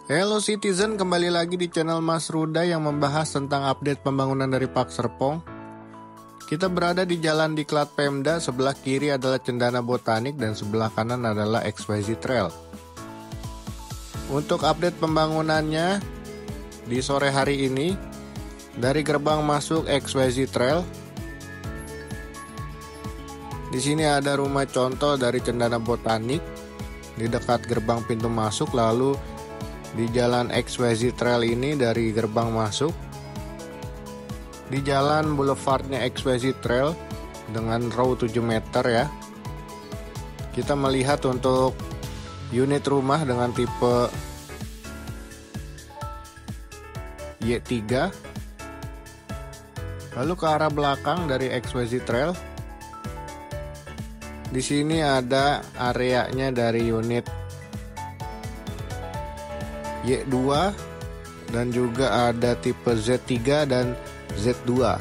Hello Citizen, kembali lagi di channel Mas Ruda yang membahas tentang update pembangunan dari Park Serpong. Kita berada di Jalan Diklat Pemda, sebelah kiri adalah Cendana Botanik dan sebelah kanan adalah XYZ Trail. Untuk update pembangunannya di sore hari ini, dari gerbang masuk XYZ Trail, di sini ada rumah contoh dari Cendana Botanik di dekat gerbang pintu masuk. Lalu di jalan XYZ Trail ini dari gerbang masuk, di jalan boulevardnya XYZ Trail dengan row 7 meter ya, kita melihat untuk unit rumah dengan tipe Y3. Lalu ke arah belakang dari XYZ Trail, di sini ada areanya dari unit Y2 dan juga ada tipe Z3 dan Z2.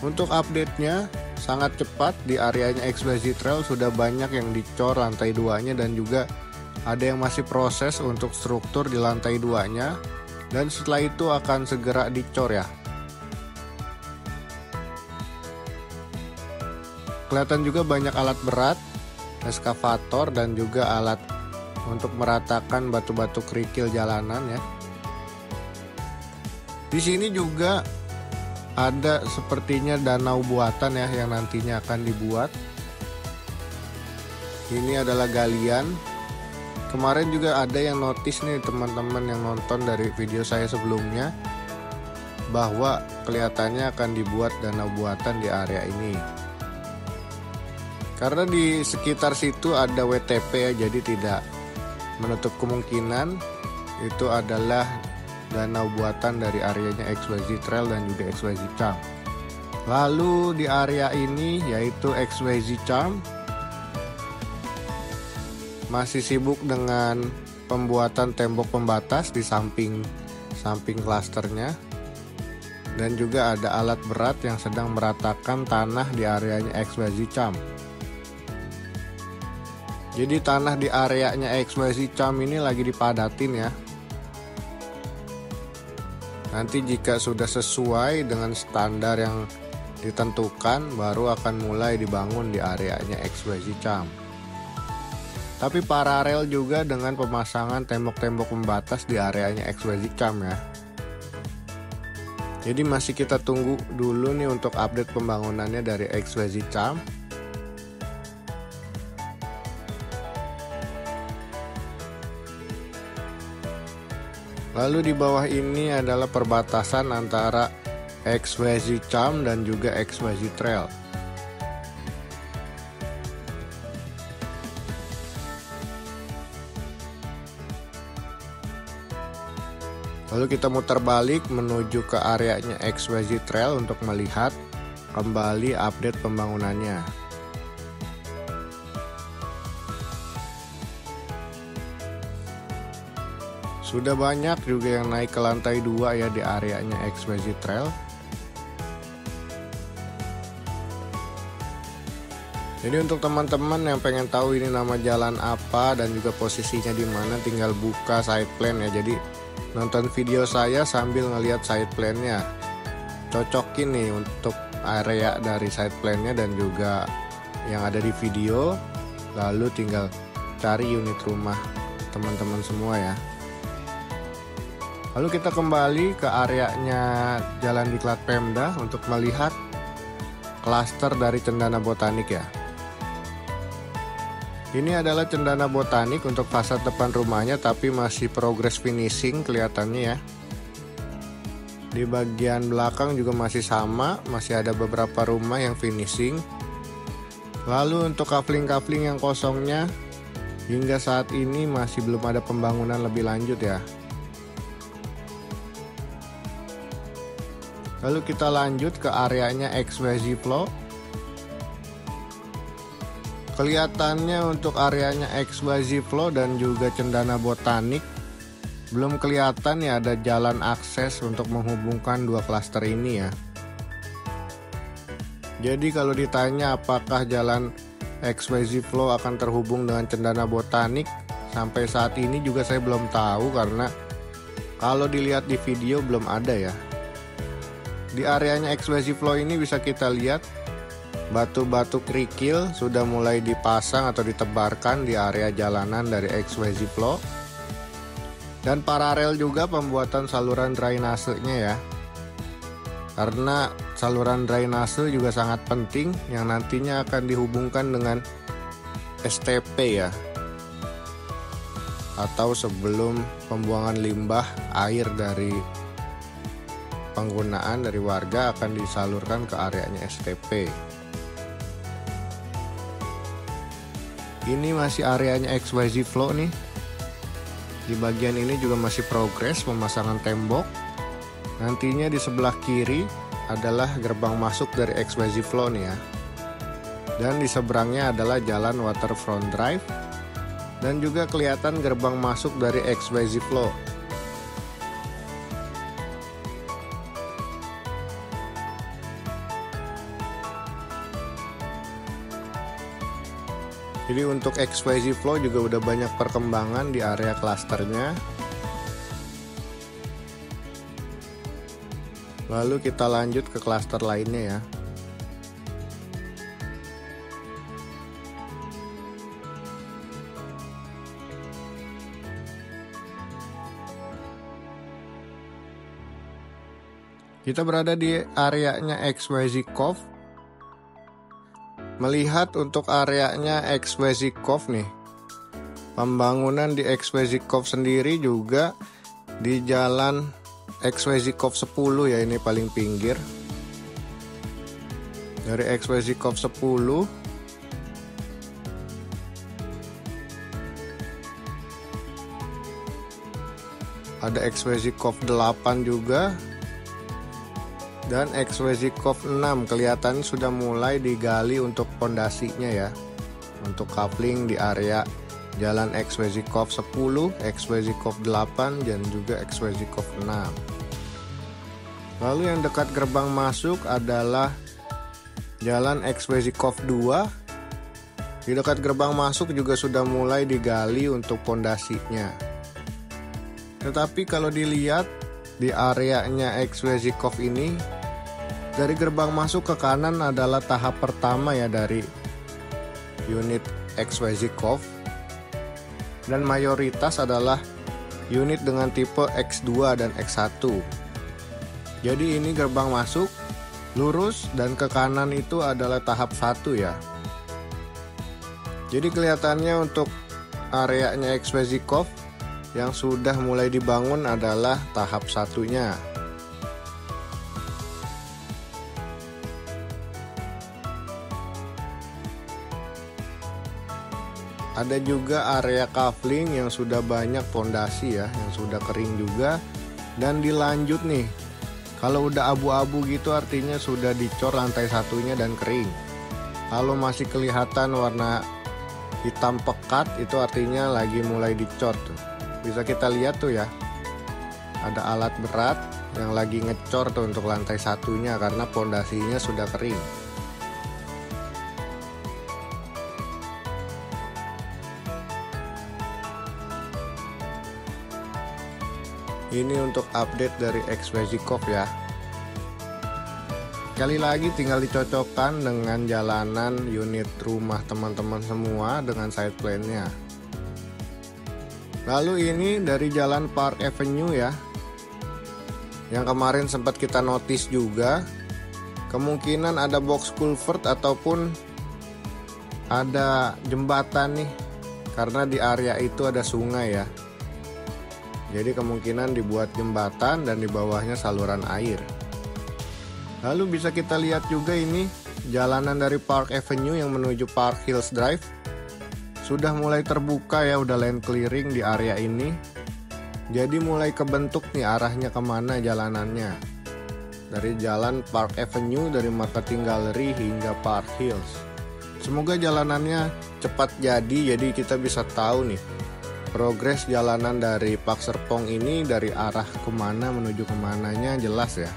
Untuk update-nya sangat cepat. Di areanya XYZ Trail sudah banyak yang dicor lantai 2-nya dan juga ada yang masih proses untuk struktur di lantai 2-nya, dan setelah itu akan segera dicor ya. Kelihatan juga banyak alat berat, eskavator dan juga alat untuk meratakan batu-batu kerikil jalanan ya. Di sini juga ada sepertinya danau buatan ya yang nantinya akan dibuat. Ini adalah galian. Kemarin juga ada yang notice nih teman-teman yang nonton dari video saya sebelumnya, bahwa kelihatannya akan dibuat danau buatan di area ini. Karena di sekitar situ ada WTP ya, jadi tidak menutup kemungkinan itu adalah danau buatan dari areanya XYZ Trail dan juga XYZ Charm. Lalu di area ini yaitu XYZ Charm masih sibuk dengan pembuatan tembok pembatas di samping klasternya, dan juga ada alat berat yang sedang meratakan tanah di areanya XYZ Charm. Jadi tanah di areanya XYZ Charm ini lagi dipadatin ya. Nanti jika sudah sesuai dengan standar yang ditentukan, baru akan mulai dibangun di areanya XYZ Charm. Tapi paralel juga dengan pemasangan tembok-tembok pembatas di areanya XYZ Charm ya. Jadi masih kita tunggu dulu nih untuk update pembangunannya dari XYZ Charm. Lalu di bawah ini adalah perbatasan antara XYZ Charm dan juga XYZ Trail. Lalu kita muter balik menuju ke areanya XYZ Trail untuk melihat kembali update pembangunannya. Sudah banyak juga yang naik ke lantai 2 ya di areanya XYZ Trail. Jadi untuk teman-teman yang pengen tahu ini nama jalan apa dan juga posisinya di mana, tinggal buka side plan ya. Jadi nonton video saya sambil ngelihat side plan-nya. Cocokin nih untuk area dari side plan-nya dan juga yang ada di video. Lalu tinggal cari unit rumah teman-teman semua ya. Lalu kita kembali ke areanya Jalan Diklat Pemda untuk melihat klaster dari Cendana Botanik ya. Ini adalah Cendana Botanik untuk fasad depan rumahnya, tapi masih progress finishing kelihatannya ya. Di bagian belakang juga masih sama, masih ada beberapa rumah yang finishing. Lalu untuk kafling-kafling yang kosongnya, hingga saat ini masih belum ada pembangunan lebih lanjut ya. Lalu kita lanjut ke areanya XYZ Flow. Kelihatannya untuk areanya XYZ Flow dan juga Cendana Botanik belum kelihatan ya ada jalan akses untuk menghubungkan dua klaster ini ya. Jadi kalau ditanya apakah jalan XYZ Flow akan terhubung dengan Cendana Botanik? Sampai saat ini juga saya belum tahu, karena kalau dilihat di video belum ada ya. Di areanya XYZ Flow ini bisa kita lihat batu-batu kerikil sudah mulai dipasang atau ditebarkan di area jalanan dari XYZ Flow. Dan paralel juga pembuatan saluran drainasenya ya. Karena saluran drainase juga sangat penting yang nantinya akan dihubungkan dengan STP ya. Atau sebelum pembuangan limbah air dari penggunaan dari warga akan disalurkan ke areanya STP. Ini masih areanya XYZ Flow nih. Di bagian ini juga masih progres pemasangan tembok. Nantinya di sebelah kiri adalah gerbang masuk dari XYZ Flow nih ya. Dan di seberangnya adalah jalan Waterfront Drive. Dan juga kelihatan gerbang masuk dari XYZ Flow. Jadi untuk XYZ Flow juga udah banyak perkembangan di area klasternya. Lalu kita lanjut ke klaster lainnya ya. Kita berada di areanya XYZ Cove. Melihat untuk areanya XYZ Cove nih, pembangunan di XYZ Cove sendiri juga di jalan XYZ Cove 10 ya, ini paling pinggir. Dari XYZ Cove 10 ada XYZ Cove 8 juga. Dan XYZ Cove 6 kelihatan sudah mulai digali untuk pondasinya ya. Untuk coupling di area jalan XYZ Cove 10, XYZ Cove 8 dan juga XYZ Cove 6. Lalu yang dekat gerbang masuk adalah jalan XYZ Cove 2. Di dekat gerbang masuk juga sudah mulai digali untuk pondasinya. Tetapi kalau dilihat di areanya XYZ Cove ini, dari gerbang masuk ke kanan adalah tahap pertama ya dari unit XYZ Cove. Dan mayoritas adalah unit dengan tipe X2 dan X1. Jadi ini gerbang masuk, lurus, dan ke kanan itu adalah tahap 1 ya. Jadi kelihatannya untuk areanya XYZ Cove yang sudah mulai dibangun adalah tahap 1-nya. Ada juga area coupling yang sudah banyak pondasi ya, yang sudah kering juga. Dan dilanjut nih, kalau udah abu-abu gitu artinya sudah dicor lantai satunya dan kering. Kalau masih kelihatan warna hitam pekat itu artinya lagi mulai dicor tuh. Bisa kita lihat tuh ya, ada alat berat yang lagi ngecor tuh untuk lantai satunya karena pondasinya sudah kering. Ini untuk update dari XYZ Cove ya. Sekali lagi tinggal dicocokkan dengan jalanan unit rumah teman-teman semua dengan side plan-nya. Lalu ini dari jalan Park Avenue ya, yang kemarin sempat kita notice juga. Kemungkinan ada box culvert ataupun ada jembatan nih, karena di area itu ada sungai ya. Jadi kemungkinan dibuat jembatan dan di bawahnya saluran air. Lalu bisa kita lihat juga ini jalanan dari Park Avenue yang menuju Park Hills Drive. Sudah mulai terbuka ya, udah land clearing di area ini. Jadi mulai kebentuk nih arahnya kemana jalanannya. Dari jalan Park Avenue, dari Marketing Gallery hingga Park Hills. Semoga jalanannya cepat jadi kita bisa tahu nih progres jalanan dari Park Serpong ini dari arah kemana menuju kemananya jelas ya.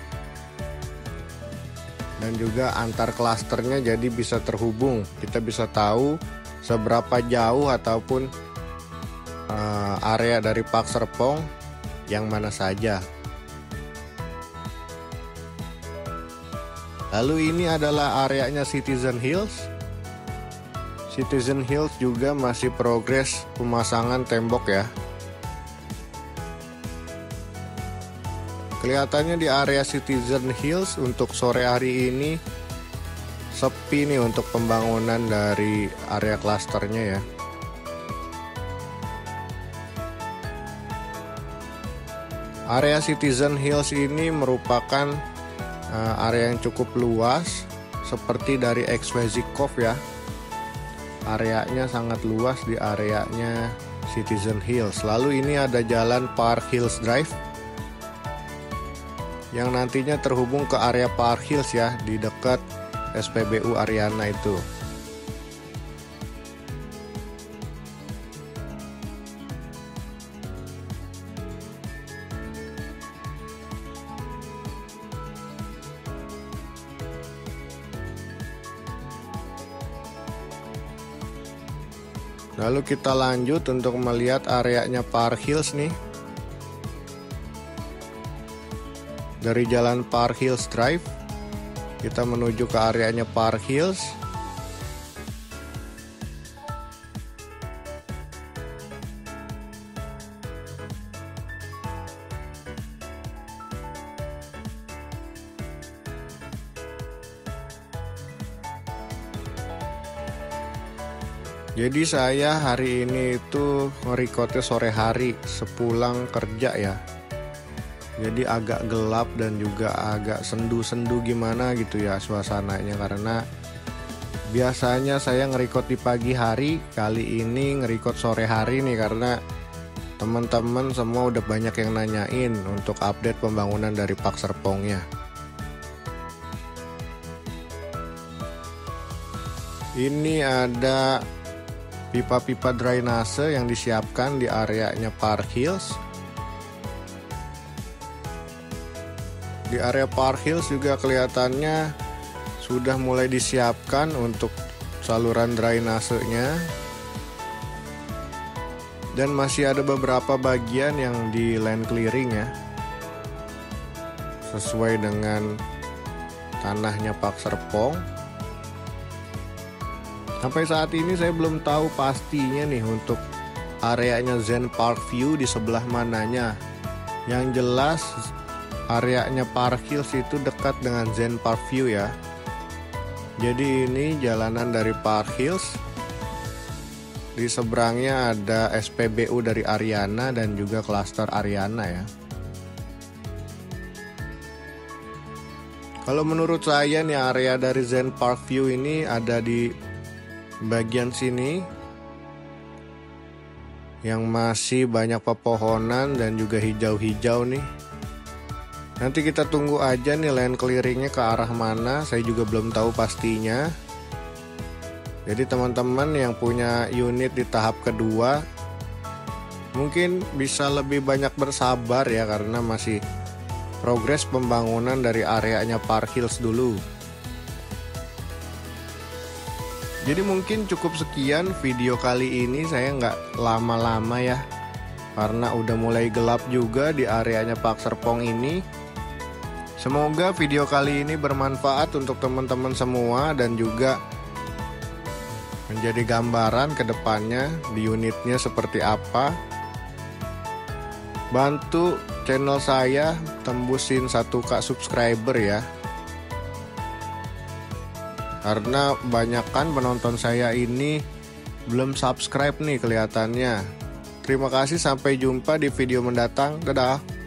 dan juga antar klasternya jadi bisa terhubung. Kita bisa tahu seberapa jauh ataupun area dari Park Serpong yang mana saja. Lalu ini adalah areanya Citizen Hills. Citizen Hills juga masih progres pemasangan tembok ya. Kelihatannya di area Citizen Hills untuk sore hari ini sepi nih untuk pembangunan dari area klasternya ya. Area Citizen Hills ini merupakan area yang cukup luas, seperti dari XYZ Cove ya. Areanya sangat luas di areanya Citizen Hills. Lalu ini ada jalan Park Hills Drive yang nantinya terhubung ke area Park Hills ya, di dekat SPBU Ariana itu. Lalu kita lanjut untuk melihat areanya Park Hills nih. Dari jalan Park Hills Drive, kita menuju ke areanya Park Hills. Jadi saya hari ini itu nge-recordnya sore hari sepulang kerja ya. Jadi agak gelap dan juga agak sendu-sendu gimana gitu ya suasananya, karena biasanya saya nge-record di pagi hari, kali ini nge-record sore hari nih karena teman-teman semua udah banyak yang nanyain untuk update pembangunan dari Park Serpongnya. Ini ada pipa-pipa drainase yang disiapkan di areanya Park Hills. Di area Park Hills juga kelihatannya sudah mulai disiapkan untuk saluran drainasenya. Dan masih ada beberapa bagian yang di land clearing ya, sesuai dengan tanahnya Park Serpong. Sampai saat ini saya belum tahu pastinya nih untuk areanya Zen Park View di sebelah mananya. Yang jelas areanya Park Hills itu dekat dengan Zen Park View ya. Jadi ini jalanan dari Park Hills. Di seberangnya ada SPBU dari Ariana dan juga klaster Ariana ya. Kalau menurut saya nih area dari Zen Park View ini ada di bagian sini yang masih banyak pepohonan dan juga hijau-hijau nih. Nanti kita tunggu aja nih land clearingnya ke arah mana, saya juga belum tahu pastinya. Jadi teman-teman yang punya unit di tahap kedua mungkin bisa lebih banyak bersabar ya, karena masih progres pembangunan dari areanya Park Hills dulu. Jadi mungkin cukup sekian video kali ini, saya nggak lama-lama ya, karena udah mulai gelap juga di areanya Park Serpong ini. Semoga video kali ini bermanfaat untuk teman-teman semua dan juga menjadi gambaran ke depannya di unitnya seperti apa. Bantu channel saya tembusin 1K subscriber ya, karena kebanyakan penonton saya ini belum subscribe nih kelihatannya. Terima kasih, sampai jumpa di video mendatang. Dadah.